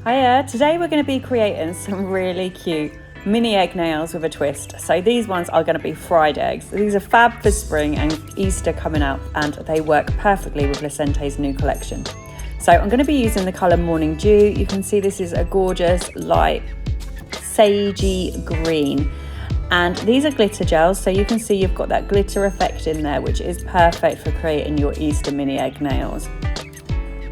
Hiya, today we're going to be creating some really cute mini egg nails with a twist. So these ones are going to be fried eggs. These are fab for spring and Easter coming up, and they work perfectly with Lecenté's new collection. So I'm going to be using the colour Morning Dew. You can see this is a gorgeous light sagey green. And these are glitter gels, so you can see you've got that glitter effect in there, which is perfect for creating your Easter mini egg nails.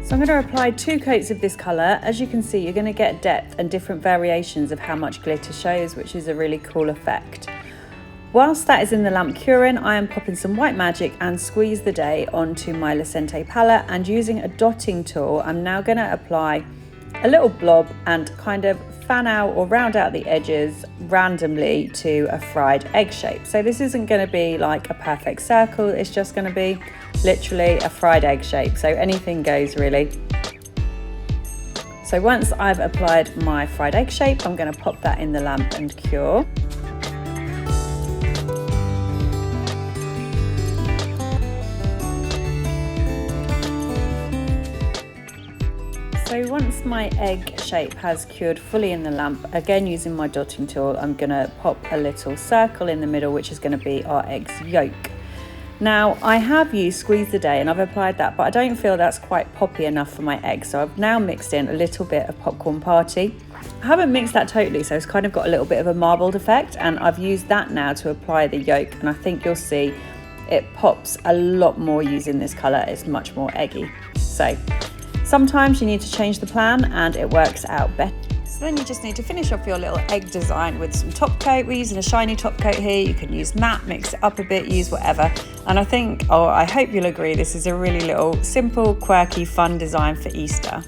So I'm going to apply 2 coats of this colour. As you can see, you're going to get depth and different variations of how much glitter shows, which is a really cool effect. Whilst that is in the lamp curing, I am popping some White Magic and Squeeze the Day onto my Lecenté palette, and using a dotting tool, I'm now going to apply a little blob and kind of fan out or round out the edges randomly to a fried egg shape. So this isn't going to be like a perfect circle, it's just going to be literally a fried egg shape, so anything goes really. So once I've applied my fried egg shape, I'm going to pop that in the lamp and cure. So once my egg shape has cured fully in the lamp, again using my dotting tool, I'm going to pop a little circle in the middle, which is going to be our egg's yolk. Now I have used Squeeze the Day and I've applied that, but I don't feel that's quite poppy enough for my egg, so I've now mixed in a little bit of Popcorn Party. I haven't mixed that totally, so it's kind of got a little bit of a marbled effect, and I've used that now to apply the yolk, and I think you'll see it pops a lot more using this colour. It's much more eggy. So sometimes you need to change the plan and it works out better. So then you just need to finish off your little egg design with some top coat. We're using a shiny top coat here. You can use matte, mix it up a bit, use whatever. And I hope you'll agree, this is a really little simple, quirky, fun design for Easter.